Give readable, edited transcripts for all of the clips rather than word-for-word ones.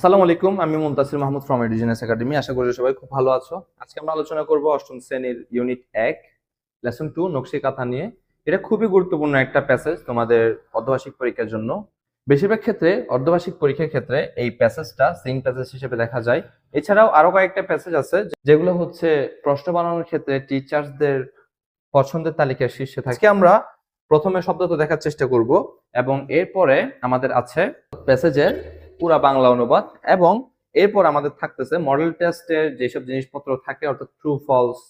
আসসালামু আলাইকুম, আমি মুনতাসির মাহমুদ ফ্রম এডিজিনাস একাডেমি। আশা করি সবাই খুব ভালো আছো। আজকে আমরা আলোচনা করব অষ্টম শ্রেণীর ইউনিট 1 লেসন 2 নকশি কাঁথা নিয়ে। এটা খুবই গুরুত্বপূর্ণ একটা প্যাসেজ তোমাদের অর্ধবার্ষিক পরীক্ষার জন্য। বেশিরভাগ ক্ষেত্রে অর্ধবার্ষিক পরীক্ষার ক্ষেত্রে এই প্যাসেজটা সিং প্যাসেজ হিসেবে দেখা যায়। এছাড়াও আরো কয়েকটা প্যাসেজ আছে যেগুলো হচ্ছে প্রশ্ন বানানোর ক্ষেত্রে টিচার্সদের পছন্দের তালিকার শীর্ষে থাকে। আমরা প্রথমে শব্দটা দেখার চেষ্টা করব এবং এরপরে আমাদের আছে প্যাসেজের পুরা বাংলা অনুবাদ এবং এরপর আমাদের থাকতেছে মডেল টেস্টের যেসব জিনিসপত্র থাকে, অর্থাৎ ট্রু ফলস,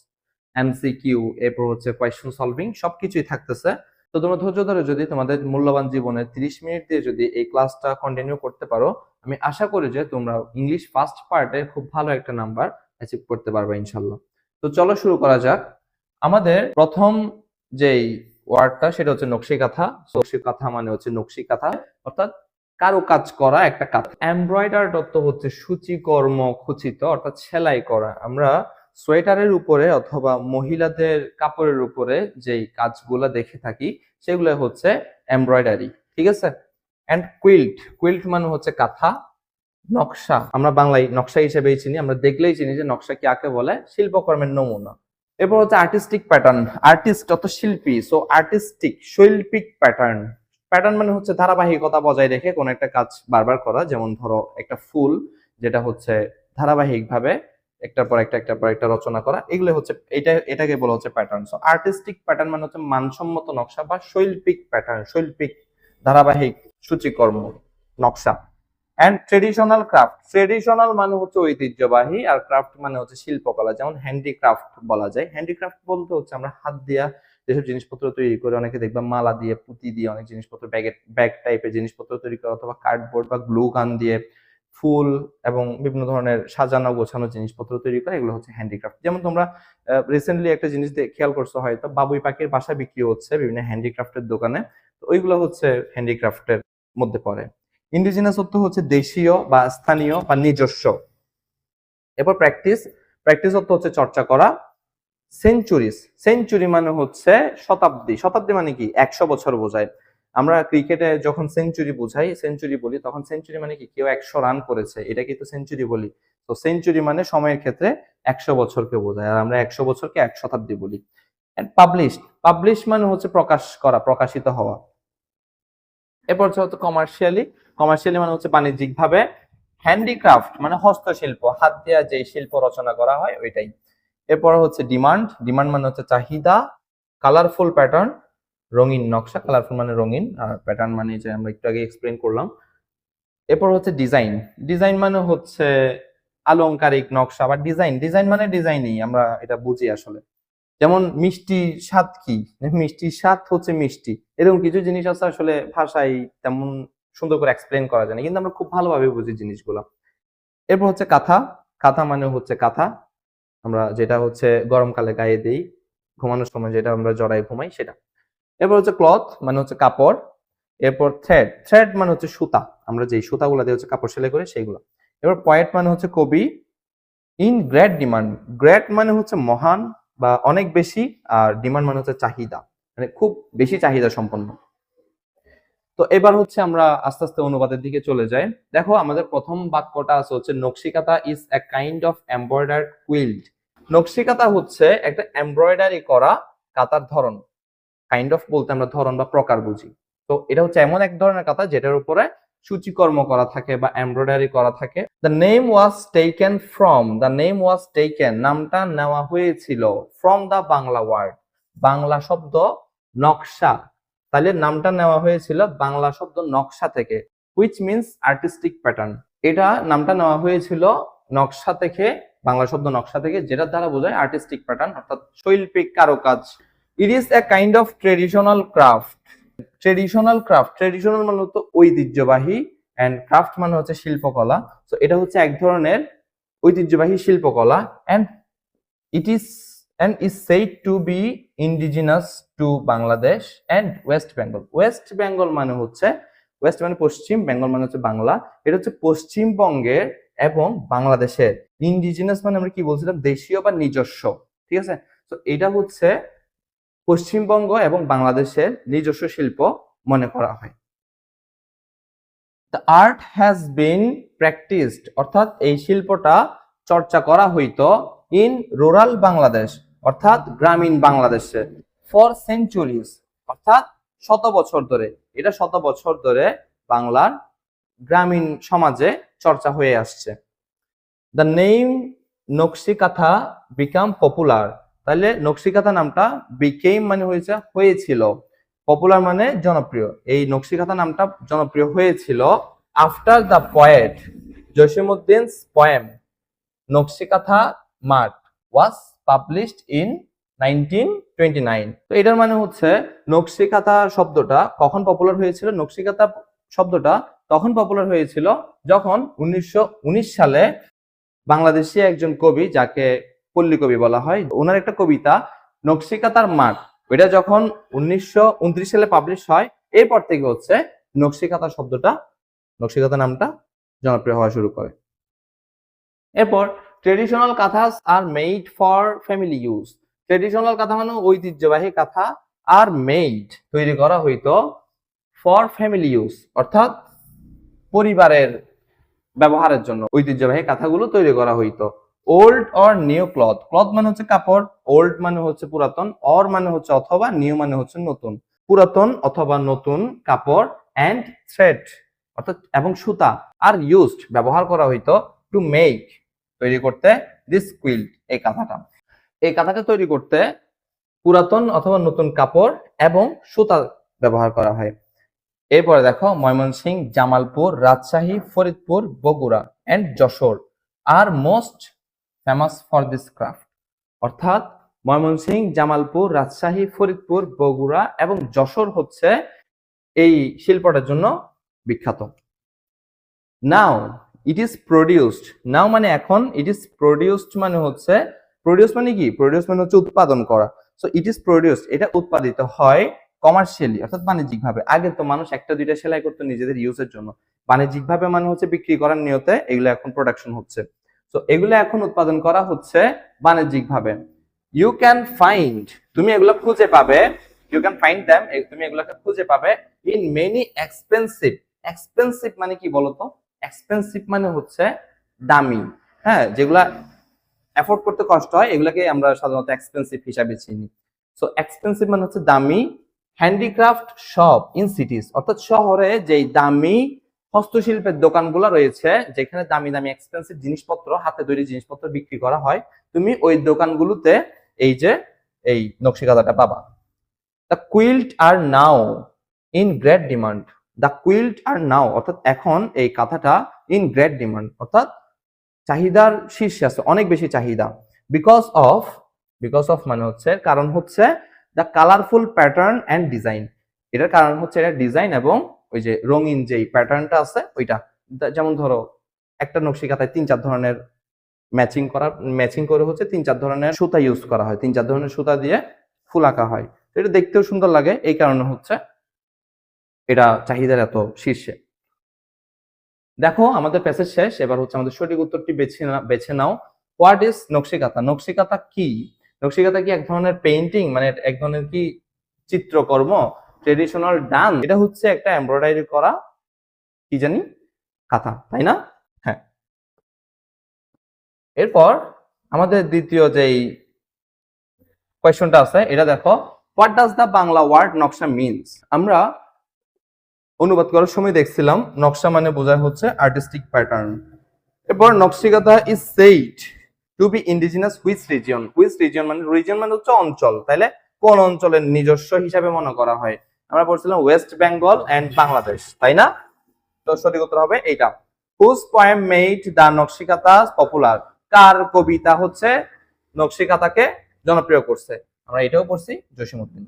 এমসিকিউ, এরপর হচ্ছে কোয়েশ্চন সলভিং, সবকিছুই থাকতেছে। তো তোমরা ধৈর্য ধরে যদি তোমাদের মূল্যবান জীবনে 30 মিনিট দিয়ে যদি এই ক্লাসটা কন্টিনিউ করতে পারো, আমি আশা করি যে তোমরা ইংলিশ ফার্স্ট পার্টে খুব ভালো একটা নাম্বার অ্যাচিভ করতে পারবে ইনশাল্লাহ। তো চলো শুরু করা যাক। আমাদের প্রথম যেই ওয়ার্ডটা সেটা হচ্ছে নকশি কাঁথা। নকশি কাঁথা মানে হচ্ছে নকশি কাঁথা, অর্থাৎ কারো কাজ করা একটা কাঁথা। এমব্রয়ডার অর্থ হচ্ছে সূচিকর্ম খচিত, অর্থাৎ সেলাই করা। আমরা সোয়েটারের উপরে অথবা মহিলাদের কাপড়ের উপরে যেই কাজগুলা দেখে থাকি সেগুলো হচ্ছে এমব্রয়ডারি, ঠিক আছে। এন্ড কুইল্ট, কুইল্ট মানে হচ্ছে কাঁথা। নকশা আমরা বাংলায় নকশা হিসেবেই চিনি, আমরা দেখলেই চিনি যে নকশা কাকে বলে, শিল্পকর্মের নমুনা। এরপর হচ্ছে আর্টিস্টিক প্যাটার্ন, আর্টিস্ট অর্থ শিল্পী, সো আর্টিস্টিক শৈল্পিক প্যাটার্ন। প্যাটার্ন মানে হচ্ছে ধারাবাহিকতা বজায় রেখে কোন একটা কাজ বারবার করা, যেমন ধরো একটা ফুল যেটা হচ্ছে ধারাবাহিক ভাবে একটার পর একটা রচনা করা, এগুলো হচ্ছে এটাকে বলা হচ্ছে প্যাটার্ন। সো আর্টিস্টিক প্যাটার্ন মানে হচ্ছে মানসম্মত নকশা বা শৈল্পিক প্যাটার্ন, শৈল্পিক ধারাবাহিক সূচিকর্ম নকশা। এন্ড ট্রেডিশনাল ক্রাফট, ট্রেডিশনাল মানে হচ্ছে ঐতিহ্যবাহী, আর ক্রাফট মানে হচ্ছে শিল্পকলা, যেমন হ্যান্ডিক্রাফট বলা যায়। হ্যান্ডিক্রাফট বলতে হচ্ছে আমরা হাত দিয়া যেসব জিনিসপত্র তৈরি করে, অনেকে দেখবা মালা দিয়ে পুঁতি দিয়ে অনেক জিনিসপত্র ব্যাগ টাইপের জিনিসপত্র তৈরি করে, অথবা কার্ডবোর্ড বা গ্লু গান দিয়ে ফুল এবং বিভিন্ন ধরনের সাজানো গোছানো জিনিসপত্র তৈরি করে, এগুলো হচ্ছে হ্যান্ডিক্রাফট। যেমন তোমরা রিসেন্টলি একটা জিনিস খেয়াল করছো হয়তো, বাবুই পাখির বাসা বিক্রি হচ্ছে বিভিন্ন হ্যান্ডিক্রাফটের দোকানে, তো ওইগুলো হচ্ছে হ্যান্ডিক্রাফটের মধ্যে পড়ে। ইন্ডিজিনাস অর্থ হচ্ছে দেশীয় বা স্থানীয় বা নিজস্ব। এরপর প্র্যাকটিস, প্র্যাকটিস অর্থ হচ্ছে চর্চা করা। সেঞ্চুরিস, সেঞ্চুরি মানে হচ্ছে শতাব্দী, শতাব্দী মানে কি 100 বছর বোঝায়। আমরা ক্রিকেটে যখন সেঞ্চুরি বোঝাই, সেঞ্চুরি বলি, তখন সেঞ্চুরি মানে কি কেউ 100 রান করেছে, এটা কিন্তু সেঞ্চুরি বলি। তো সেঞ্চুরি মানে সময়ের ক্ষেত্রে 100 বছরকে বোঝায়, আর আমরা 100 বছরকে 1 শতাব্দী বলি। পাবলিশ, পাবলিশ মানে হচ্ছে প্রকাশ করা, প্রকাশিত হওয়া। এরপর হচ্ছে কমার্শিয়ালি, কমার্শিয়ালি মানে হচ্ছে বাণিজ্যিক ভাবে। হ্যান্ডিক্রাফট মানে হস্তশিল্প, হাত দিয়ে যে শিল্প রচনা করা হয় ওইটাই। এরপর হচ্ছে ডিমান্ড, ডিমান্ড মানে হচ্ছে চাহিদা। কালারফুল প্যাটার্ন, রঙিন নকশা, কালারফুল মানে রঙিন, আর প্যাটার্ন মানে যে আমরা একটু আগে এক্সপ্লেন করলাম। এরপর হচ্ছে ডিজাইন, ডিজাইন মানে হচ্ছে আলংকারিক নকশা বা ডিজাইন, ডিজাইন মানে ডিজাইনই আমরা এটা বুঝি আসলে। যেমন মিষ্টি স্বাদ কি, মিষ্টির স্বাদ হচ্ছে মিষ্টি, এরকম কিছু জিনিস আছে আসলে ভাষায় তেমন সুন্দর করে এক্সপ্লেন করা যায় না, কিন্তু আমরা খুব ভালোভাবে বুঝি জিনিসগুলো। এরপর হচ্ছে কাঁথা, কাঁথা মানে হচ্ছে কাঁথা আমরা যেটা হচ্ছে গরমকালে গায়ে দিই, ঘুমানোর সময় যেটা আমরা জড়াই ঘুমাই সেটা। এরপর হচ্ছে ক্লথ মানে হচ্ছে কাপড়। এরপর থ্রেড, থ্রেড মানে হচ্ছে সুতা, আমরা যেই সুতাগুলা দিয়ে হচ্ছে কাপড় সেলাই করি সেইগুলো। এরপর পয়েট মানে হচ্ছে কবি। ইন গ্রেট ডিমান্ড, গ্রেট মানে হচ্ছে মহান বা অনেক বেশি, আর ডিমান্ড মানে হচ্ছে চাহিদা, মানে খুব বেশি চাহিদা সম্পন্ন। তো এবার হচ্ছে আমরা আস্তে আস্তে অনুবাদের দিকে চলে যাই। দেখো আমাদের প্রথম বাক্যটা আছে হচ্ছে Nakshi Kantha is a kind of embroidered quilt. Nakshi Kantha হচ্ছে একটা এমব্রয়ডারি করা কাঁথার ধরন। কাইন্ড অফ বলতে আমরা ধরন বা প্রকার বুঝি। তো এটা হচ্ছে এমন এক ধরনের কাঁথা যেটার উপরে সূচিকর্ম করা থাকে বা এমব্রয়ডারি করা থাকে। The name was taken from, the name was taken নামটা নেওয়া হয়েছিল, from the Bangla word, Bangla শব্দ নকশা, তাহলে নামটা নেওয়া হয়েছিল বাংলা শব্দ নকশা থেকে, হুইচ মিনস আর্টিস্টিক প্যাটার্ন। এটা নামটা নেওয়া হয়েছিল নকশা থেকে, বাংলা শব্দ নকশা থেকে, যেটার দ্বারা বোঝায় আর্টিস্টিক প্যাটার্ন অর্থাৎ শৈল্পিক কারুকাজ। It is a kind of traditional craft, traditional craft, traditional মানে হচ্ছে ঐতিহ্যবাহী, এন্ড ক্রাফট মানে হচ্ছে শিল্পকলা। তো এটা হচ্ছে এক ধরনের ঐতিহ্যবাহী শিল্পকলা। And it is and is said to be indigenous to Bangladesh and West Bengal. West Bengal মানে হচ্ছে, ওয়েস্ট মানে পশ্চিম, বেঙ্গল মানে হচ্ছে বাংলা, এটা হচ্ছে পশ্চিমবঙ্গের এবং বাংলাদেশের। ইন্ডিজিনাস মানে আমরা কি বলছিলাম, দেশীয় বা নিজস্ব, ঠিক আছে। তো এটা হচ্ছে পশ্চিমবঙ্গ এবং বাংলাদেশের নিজস্ব শিল্প মনে করা হয়। The art has been practised, অর্থাৎ এই শিল্পটা চর্চা করা হইতো ইন রুরাল বাংলাদেশ, অর্থাৎ গ্রামীণ বাংলাদেশে, ফর সেঞ্চুরিজ, অর্থাৎ শত বছর ধরে। এটা শত বছর ধরে বাংলার গ্রামীণ সমাজে চর্চা হয়ে আসছে। The name nakshi kantha become popular, তাহলে নকশিকাথা নামটা বিকেম মানে হয়েছে হয়েছিল, পপুলার মানে জনপ্রিয়। এই নকশিকাথা নামটা জনপ্রিয় হয়েছিল after the poet Jasimuddin's poem Nakshi Kantha Math was published in 1929। তো এটার মানে হচ্ছে নকশিকাথা শব্দটা কখন পপুলার হয়েছিল? নকশিকাথা শব্দটা তখন পপুলার হয়েছিল যখন 1919 সালে বাংলাদেশি একজন কবি, যাকে পল্লী কবি বলা হয়, ওনার একটা কবিতা নকশিকাতার মাঠ, ওইটা যখন 1929 সালে পাবলিশ হয়, এরপর থেকে হচ্ছে নকশিকাতা শব্দটা, নকশিকাতা নামটা জনপ্রিয় হওয়া শুরু করে। এরপর traditional kanthas are made for family use. Traditional kantha মানে ঐতিহ্যবাহী কাঁথা, আর মেড তৈরি করা হইতো ফর ফ্যামিলি ইউজ, অর্থাৎ পরিবারের ব্যবহারের জন্য ঐতিহ্যবাহী কাঁথাগুলো তৈরি করা হইতো। Old or new cloth, cloth মানে হচ্ছে কাপড়, ওল্ড মানে হচ্ছে পুরাতন, অর মানে হচ্ছে অথবা, নিউ মানে হচ্ছে নতুন। পুরাতন অথবা নতুন কাপড় অ্যান্ড থ্রেড, অর্থাৎ এবং সুতা, আর ইউজড ব্যবহার করা হইতো টু মেক তৈরি করতে দিস কুইল্ট এই কাঁথাটা। এই কাঁথাটা তৈরি করতে পুরাতন অথবা নতুন কাপড় এবং সুতা ব্যবহার করা হয়। এরপরে দেখো ময়মনসিংহ, জামালপুর, রাজশাহী, ফরিদপুর, বগুড়া এন্ড যশোর আর most famous for this craft, অর্থাৎ ময়মনসিংহ, জামালপুর, রাজশাহী, ফরিদপুর, বগুড়া এবং যশোর হচ্ছে এই শিল্পটার জন্য বিখ্যাত। নাও ইট ইজ প্রডিউসড, নাও মানে এখন, ইট ইজ প্রডিউসড মানে হচ্ছে, প্রডিউস মানে কি? প্রডিউস মানে হচ্ছে উৎপাদন করা। সো ইট ইজ প্রডিউসড, এটা উৎপাদিত হয় কমার্শিয়ালি, অর্থাৎ বাণিজ্যিক ভাবে। আগে তো মানুষ একটা দুইটা সেলাই করতো নিজেদের ইউজের জন্য, বাণিজ্যিক ভাবে মানে হচ্ছে বিক্রি করার নিয়তে এগুলো এখন প্রোডাকশন হচ্ছে। সো এগুলো এখন উৎপাদন করা হচ্ছে বাণিজ্যিক ভাবে। ইউ ক্যান ফাইন্ড, তুমি এগুলো খুঁজে পাবে, ইউ ক্যান ফাইন্ড দ্যাম, তুমি এগুলোকে খুঁজে পাবে ইন মেনি এক্সপেন্সিভ। এক্সপেন্সিভ মানে কি বলতো? এক্সপেন্সিভ মানে হচ্ছে দামি, হ্যাঁ, যেগুলা এফোর্ড করতে কষ্ট হয় এগুলাকে আমরা সাধারণত এক্সপেন্সিভ হিসাবে চিনি। সো এক্সপেন্সিভ মানে হচ্ছে দামি। হ্যান্ডিক্রাফট শপ ইন সিটিজ, অর্থাৎ শহরে যেই দামি হস্তশিল্পের দোকানগুলো রয়েছে, যেখানে দামি দামি এক্সপেন্সিভ জিনিসপত্র, হাতে তৈরি জিনিসপত্র বিক্রি করা হয়, তুমি ওই দোকানগুলোতে এই যে এই নকশিকাঁথাটা পাবা। The quilt are now in great demand, the quilt are now, অর্থাৎ এখন এই কাঁথাটা ইন গ্রেট ডিমান্ড, অর্থাৎ চাহিদার শীর্ষে আছে, অনেক বেশি চাহিদা। বিকজ অফ, বিকজ অফ মানে হচ্ছে কারণ হচ্ছে, the colourful pattern and design, এটার কারণ হচ্ছে এটা ডিজাইন এবং ওই যে রঙিন যেই প্যাটার্নটা আছে ওইটা। যেমন ধরো একটা নকশিকাঁথায় 3-4 ধরনের ম্যাচিং করে হচ্ছে 3-4 ধরনের সুতা ইউজ করা হয়, 3-4 ধরনের সুতা দিয়ে ফুল আঁকা হয়, এটা দেখতেও সুন্দর লাগে, এই কারণে হচ্ছে এটা চাহিদার এত শীর্ষে। দেখো আমাদের প্যাসেজ শেষ, এবার হচ্ছে আমাদের সঠিক উত্তরটি বেছে নাও। What is Nakshi Kantha? নকশিকাঁথা কি? নকশিকাঁথা কি এক ধরনের পেইন্টিং, মানে এক ধরনের কি চিত্রকর্ম, ট্রেডিশনাল ডান্স? এটা হচ্ছে একটা এমব্রয়ডারি করা কি জানি কাঁথা, তাই না? হ্যাঁ। এরপর আমাদের দ্বিতীয় যেই কোয়েশ্চনটা আছে এটা দেখো, what does the Bangla word naksha means? আমরা অনুবাদ করার সময় দেখছিলাম নকশা মানে বোঝায় হচ্ছে আর্টিস্টিক প্যাটার্ন। এরপর nakshi kantha is said to be indigenous which region? Which region মানে, রিজিয়ন মানে হচ্ছে অঞ্চল, তাইলে কোন অঞ্চলের নিজস্ব হিসাবে মনে করা হয়? আমরা পড়ছিলাম ওয়েস্ট বেঙ্গল এন্ড বাংলাদেশ, তাই না? তো সঠিক উত্তর হবে এইটা। Whose poem made the Nakshi Kantha popular? কার কবিতা হচ্ছে নকশিকাঁথাকে জনপ্রিয় করছে? আমরা এটাও পড়ছি, জসিমউদ্দিন।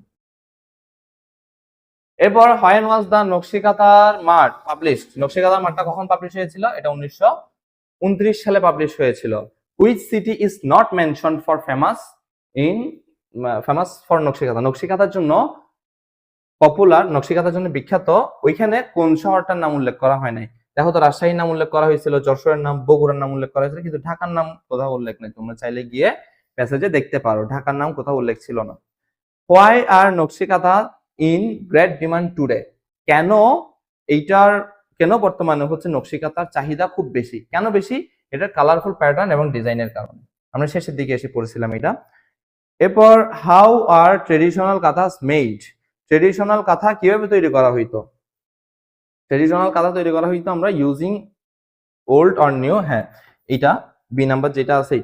এরপর হোয়েন ওয়াজ দ্য নকশিকাঁথার মাঠ পাবলিশড? নকশিকাঁথার মাঠটা কখন পাবলিশ হয়েছিল? এটা 1929 সালে পাবলিশ হয়েছিল। Which city is not mentioned for famous for Nakshi Kantha? নকশিকাঁথার জন্য পপুলার, নকশিকাঁথার জন্য বিখ্যাত, ওইখানে কোন শহরটার নাম উল্লেখ করা হয় নাই? দেখো তো রাজশাহীর নাম উল্লেখ করা হয়েছিল, যশোরের নাম, বগুড়ার নাম উল্লেখ করা হয়েছিল, কিন্তু ঢাকার নাম কোথাও উল্লেখ নেই। তোমরা চাইলে গিয়ে প্যাসেজে দেখতে পারো, ঢাকার নাম কোথাও উল্লেখ ছিল না। Why are Nakshi Kantha in great demand today? কেন কেন বর্তমানে হচ্ছে নকশি কাঁথার চাহিদা খুব বেশি, কেন বেশি? এটার কালারফুল প্যাটার্ন এবং ডিজাইনের কারণে। আমরা শেষের দিকে এসে পড়েছিলাম এটা। এরপর how are traditional kanthas made, traditional kantha কিভাবে তৈরি করা হইতো? ট্রেডিশনাল কাঁথা তৈরি করা হইতো আমরা ইউজিং ওল্ড অর নিউ। হ্যাঁ, এটা বি নাম্বার যেটা আছে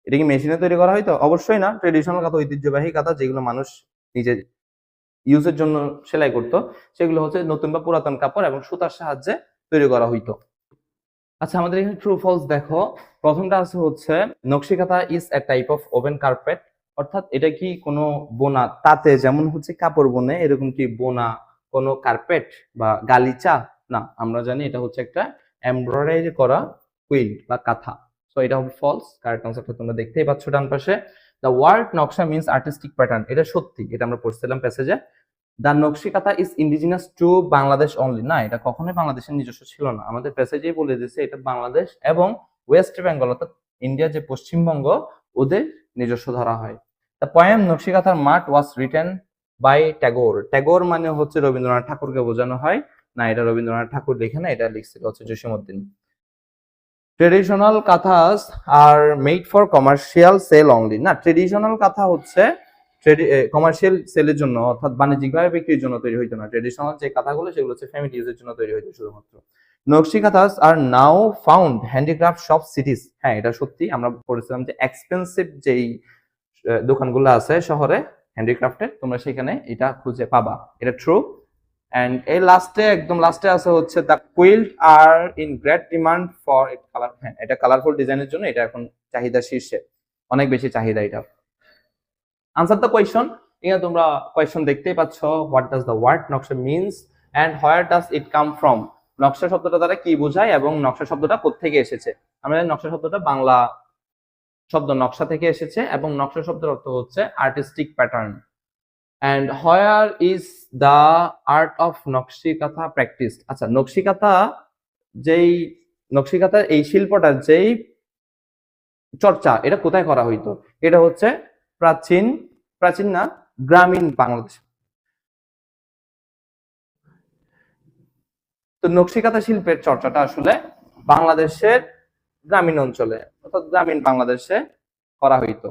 এটা কি মেশিনে তৈরি করা হয়তো? অবশ্যই না। ট্রেডিশনাল কাঁথা ঐতিহ্যবাহী কাঁথা যেগুলো মানুষ নিজের ইউজের জন্য সেলাই করতো, সেগুলো হচ্ছে নতুন বা পুরাতন কাপড় এবং সুতার সাহায্যে তৈরি করা হইতো। আচ্ছা, আমাদের এখানে ট্রু ফলস দেখো। প্রথমটা আছে হচ্ছে নকশি kantha is a type of oven carpet, অর্থাৎ এটা কি কোনো বোনা তাতে যেমন হচ্ছে কাপড় বনে এরকম কি বোনা কোনো কার্পেট বা গালিচা না, আমরা জানি এটা হচ্ছে একটা এমব্রয়ডারি করা কুইল্ট বা কাঁথা। সো এটা হবে ফলস। কারেক্ট আনসারটা তোমরা দেখতেই পাচ্ছ ডান পাশে। The word naksha means artistic pattern, এটা সত্যি, এটা আমরা পড়ছিলাম প্যাসেজে। The nakshi kantha is indigenous to Bangladesh only, না এটা কখনোই বাংলাদেশের নিজস্ব ছিল না। আমাদের প্যাসেজেই বলে দিয়েছে এটা বাংলাদেশ এবং ওয়েস্ট বেঙ্গল অর্থাৎ ইন্ডিয়া যে পশ্চিমবঙ্গ ওদের নিজস্ব ধরা হয়। The poem Nakshi Kanthar Math was written by Tagore, Tagore মানে হচ্ছে রবীন্দ্রনাথ ঠাকুরকে বোঝানো হয়, না এটা রবীন্দ্রনাথ ঠাকুর লেখে না, এটা লিখছিল হচ্ছে Jasimuddin. Traditional kanthas are made for commercial sale only, না ট্রেডিশনাল কাঁথা হচ্ছে কমার্শিয়াল সেলের জন্য অর্থাৎ বাণিজ্যিকভাবে বিক্রির জন্য তৈরি হইতো না। ট্রেডিশনাল যে কাঁথাগুলো সেগুলো হচ্ছে ফ্যামিলি ইউজের জন্য তৈরি হইতো শুধুমাত্র। নকশি কাঁথাস আর নাও ফাউন্ড হ্যান্ডিক্রাফট শপ সিটিজ, হ্যাঁ এটা সত্যি। আমরা পড়েছিলাম যে এক্সপেন্সিভ যেই দোকানগুলো আছে শহরে হ্যান্ডিক্রাফটের, তোমরা সেখানে এটা খুঁজে পাবা, এটা ট্রু। এন্ড এই লাস্টে একদম লাস্টে আছে হচ্ছে the quilt are in great demand for it colour, হ্যাঁ এটা কালারফুল ডিজাইনের জন্য এটা এখন চাহিদা শীর্ষে, অনেক বেশি চাহিদা এটা। আনসার দ্য কোয়েশ্চন, এখানে তোমরা কোয়েশ্চন দেখতেই পাচ্ছ। What does the word naksha means and where does it come from, নকশা শব্দটা দ্বারা কি বোঝায় এবং নকশা শব্দটা কোত্থেকে এসেছে? আমরা নকশা শব্দটা বাংলা শব্দ নকশা থেকে এসেছে এবং নকশা শব্দের অর্থ হচ্ছে artistic pattern. And where is the art of nakshi kantha practised, আচ্ছা নকশি কাঁথা যেই নকশি কাঁথার এই শিল্পটার যেই চর্চা এটা কোথায় করা হইতো? এটা হচ্ছে প্রাচীন প্রাচীন না গ্রামীণ বাংলাদেশ। তো নকশি কাঁথা শিল্পের চর্চাটা আসলে বাংলাদেশের গ্রামীণ অঞ্চলে অর্থাৎ গ্রামীণ বাংলাদেশে করা হইতো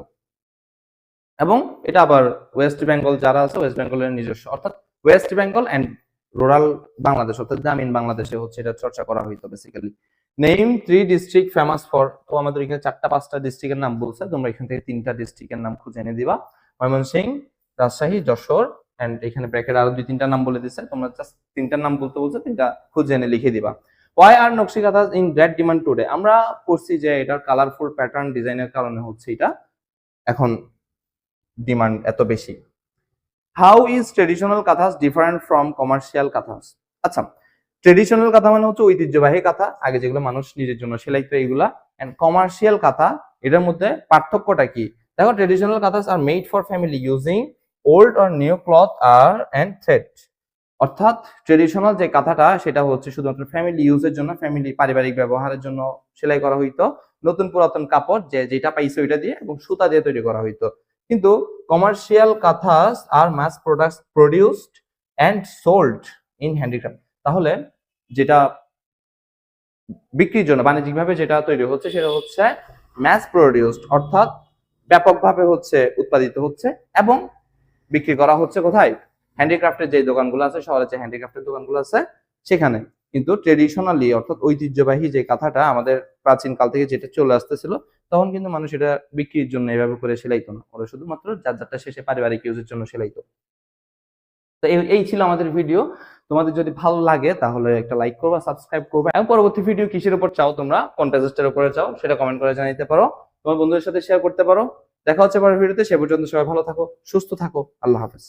এবং এটা আবার ওয়েস্ট বেঙ্গল যারা আছে ওয়েস্ট বেঙ্গলের নিজস্ব, অর্থাৎ West Bengal and rural Bangladesh অর্থাৎ গ্রামীণ বাংলাদেশে হচ্ছে এটা চর্চা করা হইতো basically. Name 3 district famous for, তো আমাদের এখানে 4-5টা ডিস্ট্রিক্টের নাম বলছে, তোমরা এখান থেকে 3টা ডিস্ট্রিক্টের নাম খুঁজে এনে দিবা। ময়মনসিংহ, রাজশাহী, যশোর, এন্ড এখানে ব্র্যাকেট আরো 2-3টা নাম বলে দিছে, তোমরা জাস্ট 3টার নাম বলতে বলছে 3টা খুঁজে এনে লিখে দিবা। ওয়াই আর নকশি কাঁথা ইন গ্রেট ডিমান্ড টুডে, আমরা পড়ছি যে এটার কালারফুল প্যাটার্ন ডিজাইনের কারণে হচ্ছে এটা এখন ডিমান্ড এত বেশি। How is traditional kanthas different from commercial kanthas, আচ্ছা ট্রেডিশনাল কাঁথা মানে হচ্ছে ঐতিহ্যবাহী কাঁথা, আগে যেগুলো মানুষ নিজের জন্য সেলাইতো এইগুলা, এন্ড কমার্শিয়াল কাঁথা এটার মধ্যে পার্থক্যটা কি? দেখো traditional kanthas are made for family using old or new cloth are and thread, অর্থাৎ ট্রেডিশনাল যে কাঁথাটা সেটা হচ্ছে শুধুমাত্র ফ্যামিলি ইউজের জন্য, ফ্যামিলি পারিবারিক ব্যবহারের জন্য সেলাই করা হইতো, নতুন পুরাতন কাপড় যেটা পাইছে ওইটা দিয়ে এবং সুতা দিয়ে তৈরি করা হইতো। কিন্তু commercial kanthas are mass produced and sold in handicraft, তাহলে যেটা বিক্রির জন্য বাণিজ্যিকভাবে যেটা তৈরি হচ্ছে সেটা হচ্ছে ম্যাস প্রডিউসড, অর্থাৎ ব্যাপকভাবে হচ্ছে উৎপাদিত হচ্ছে এবং বিক্রি করা হচ্ছে কোথায়? হ্যান্ডিক্রাফটের যে দোকানগুলো আছে শহরে, যে হ্যান্ডিক্রাফটের দোকানগুলো আছে সেখানে। কিন্তু ট্রেডিশনালি অর্থাৎ ঐতিহ্যবাহী যে কাঁথাটা আমাদের প্রাচীন কাল থেকে যেটা চলে আসতেছিল তখন কিন্তু মানুষ এটা বিক্রির জন্য এভাবে করে সেলাইতো না, ওরা শুধুমাত্র যার যারটা শেষে পারিবারিক ইউজের জন্য সেলাইতো। তো এই ছিল আমাদের ভিডিও। তোমাদের যদি ভালো লাগে তাহলে একটা লাইক করবা, সাবস্ক্রাইব করবা এবং পরবর্তী ভিডিও কিসের উপর চাও, তোমরা কোন টেস্টের উপরে চাও সেটা কমেন্ট করে জানাতে পারো, তোমার বন্ধুদের সাথে শেয়ার করতে পারো। দেখা হচ্ছে পরের ভিডিওতে, সে পর্যন্ত সবাই ভালো থাকো, সুস্থ থাকো, আল্লাহ হাফেজ।